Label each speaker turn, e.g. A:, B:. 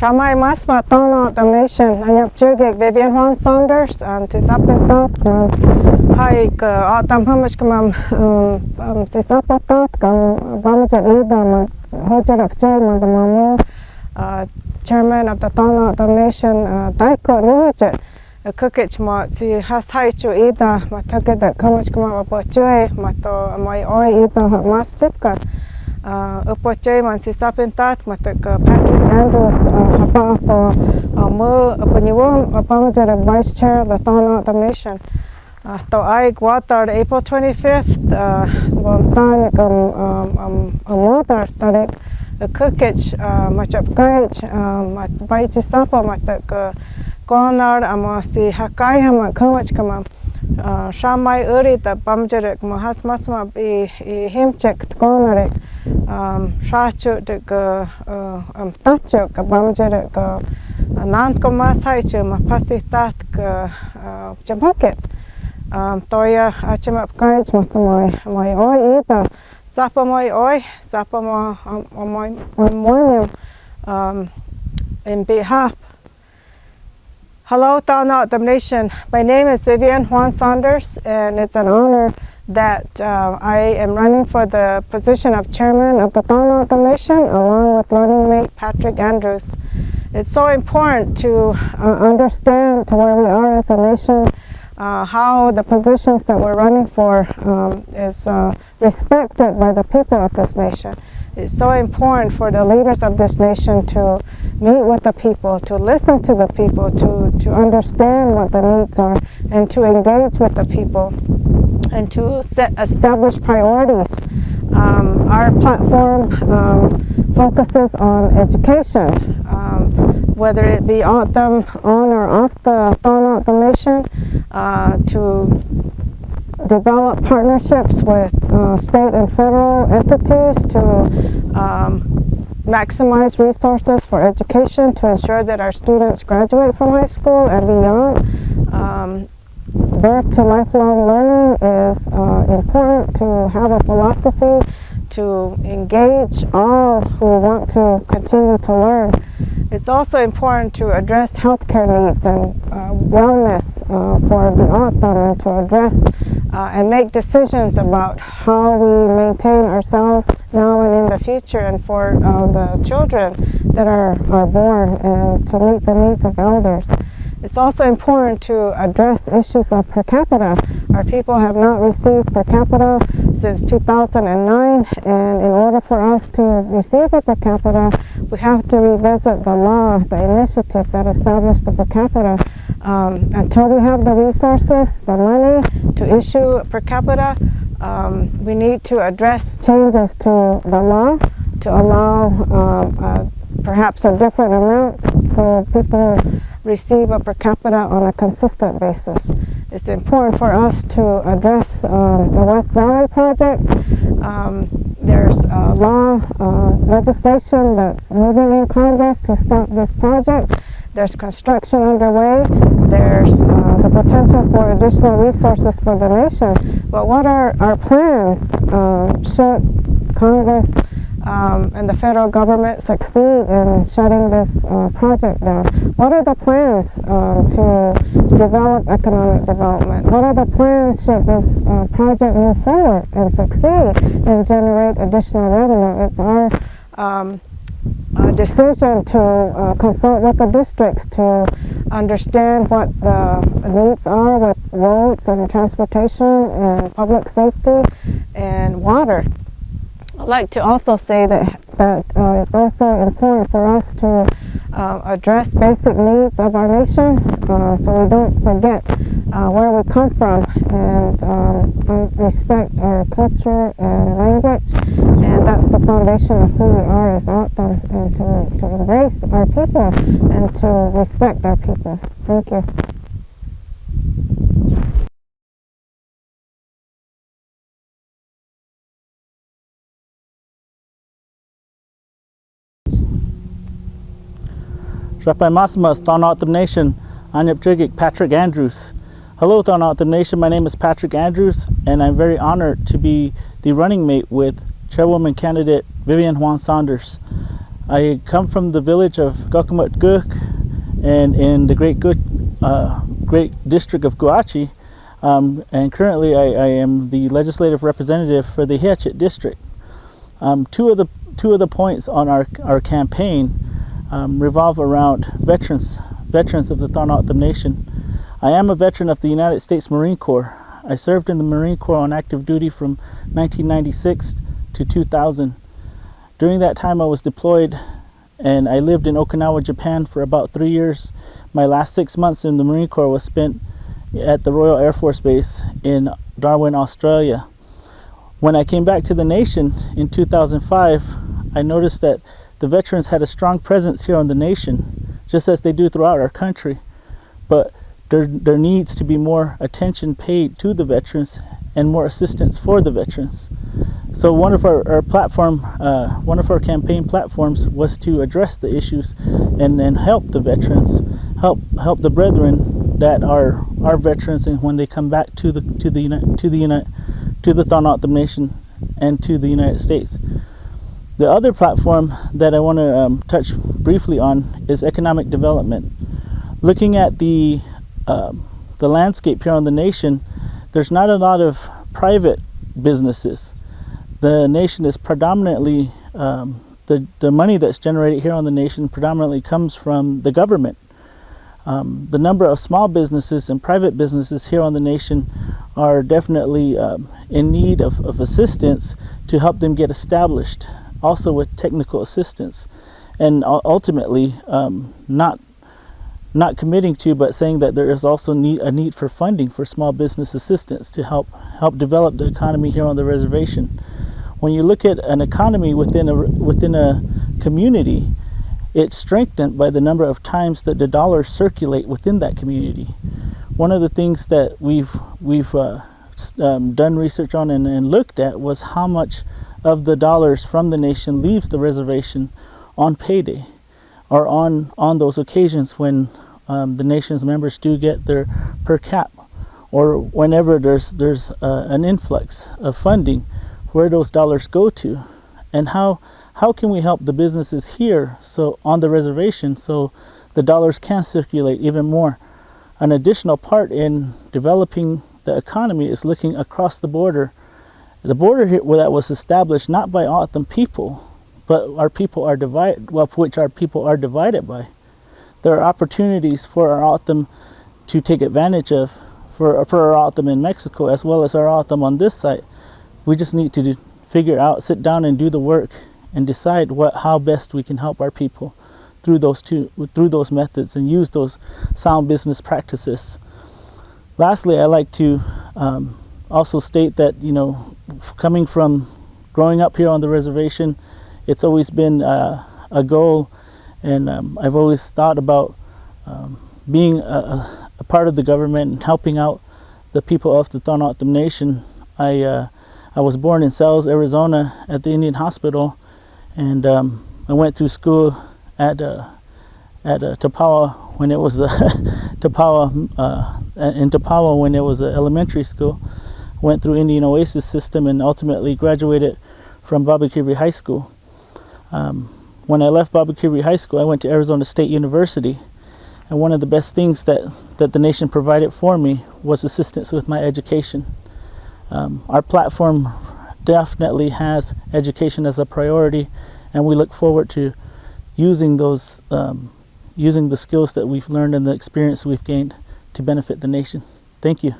A: Shamai Masma Tohono the nation and up Jugig Vivian Juan-Saunders and tis up in thought hike autumn hummus come tis up at thought come Bamaja Ida Hojer of German the Mamu chairman of the Tohono the nation Daiko Rujer a cookage mat si has haichu Ida Mataka the Kamach come up a joy Mato my oi Ida Master Upoche man si sapin tat matak Patrick Andrews hapa po mo panyuwang pamajar vice chair of the Tohono the nation to I water April 25th tarik water tarik cookage machap kaich mat baiti sapa matak konar amo si hakai hama kawach kama shamai uri ta pamajar mahas masma I himchek konarik shachu de tacho ka bamjere ka nant ko masaichu ma pasitat ka chabuket toya achama kaich my oi ita sapa my oi sapa my in behalf. Hello Tohono the nation, my name is Vivian Juan-Saunders and it's an honor that I am running for the position of chairman of the Tohono the nation along with learning mate Patrick Andrews. It's so important to understand where we are as a nation, how the positions that we're running for is respected by the people of this nation. It's so important for the leaders of this nation to meet with the people, to listen to the people, to understand what the needs are, and to engage with the people, and to establish priorities. Our platform focuses on education, whether it be on or off the Tohono the nation, to develop partnerships with state and federal entities to maximize resources for education to ensure that our students graduate from high school and beyond. Birth to lifelong learning is important to have a philosophy to engage all who want to continue to learn. It's also important to address healthcare needs and wellness for the autumn and to address and make decisions about how we maintain ourselves now and in the future and for the children that are born and to meet the needs of elders. It's also important to address issues of per capita. Our people have not received per capita since 2009, and in order for us to receive a per capita, we have to revisit the law, the initiative that established the per capita. Until we have the resources, the money to issue per capita, we need to address changes to the law to allow perhaps a different amount so people receive a per capita on a consistent basis. It's important for us to address the West Valley project. There's legislation that's moving in Congress to stop this project. There's construction underway. There's the potential for additional resources for the nation. But what are our plans should Congress and the federal government succeed in shutting this project down? What are the plans to develop economic development? What are the plans should this project move forward and succeed and generate additional revenue? It's our decision to consult with the districts to understand what the needs are with roads and transportation and public safety and water. I'd like to also say that it's also important for us to address basic needs of our nation so we don't forget where we come from and respect our culture and language, and that's the foundation of who we are as Outdoor, and to embrace our people and to respect our people. Thank you.
B: Masmas, Tohono the nation, Anyap Jigik, Patrick Andrews. Hello Tohono the nation, my name is Patrick Andrews and I'm very honored to be the running mate with Chairwoman candidate Vivian Juan-Saunders. I come from the village of Gokumut and in the great district of Guachi, and currently I am the legislative representative for the Hiachit district. Two of the points on our campaign revolve around veterans of the Tohono Nation. I am a veteran of the United States Marine Corps. I served in the Marine Corps on active duty from 1996 to 2000. During that time I was deployed and I lived in Okinawa, Japan for about 3 years. My last 6 months in the Marine Corps was spent at the Royal Air Force Base in Darwin, Australia. When I came back to the nation in 2005, I noticed that the veterans had a strong presence here on the nation, just as they do throughout our country. But there needs to be more attention paid to the veterans and more assistance for the veterans. So one of our campaign platforms was to address the issues and help the veterans, help the brethren that are our veterans, and when they come back to the Tohono Nation and to the United States. The other platform that I want to touch briefly on is economic development. Looking at the landscape here on the nation, there's not a lot of private businesses. The nation is predominantly, the money that's generated here on the nation predominantly comes from the government. The number of small businesses and private businesses here on the nation are definitely in need of assistance to help them get established, also with technical assistance, and ultimately not committing to, but saying that there is also a need for funding for small business assistance to help develop the economy here on the reservation. When you look at an economy within a community, it's strengthened by the number of times that the dollars circulate within that community. One of the things that we've done research on and looked at was how much of the dollars from the nation leaves the reservation on payday, or on those occasions when the nation's members do get their per cap, or whenever there's an influx of funding, where those dollars go to, and how can we help the businesses here on the reservation so the dollars can circulate even more. An additional part in developing the economy is looking across the border. The border here that was established not by O'odham people, but which our people are divided by. There are opportunities for our O'odham to take advantage of, for our O'odham in Mexico as well as our O'odham on this site. We just need to sit down and do the work and decide how best we can help our people through those methods and use those sound business practices. Lastly, I like to also state that, coming from growing up here on the reservation, it's always been a goal, and I've always thought about being a part of the government and helping out the people of the Tohono Nation. I was born in Sells, Arizona, at the Indian Hospital, and I went through school at Tapawa when it was in Tapawa when it was an elementary school. Went through Indian Oasis system and ultimately graduated from Babakiri High School. When I left Babakiri High School, I went to Arizona State University, and one of the best things that the nation provided for me was assistance with my education. Our platform definitely has education as a priority, and we look forward to using the skills that we've learned and the experience we've gained to benefit the nation. Thank you.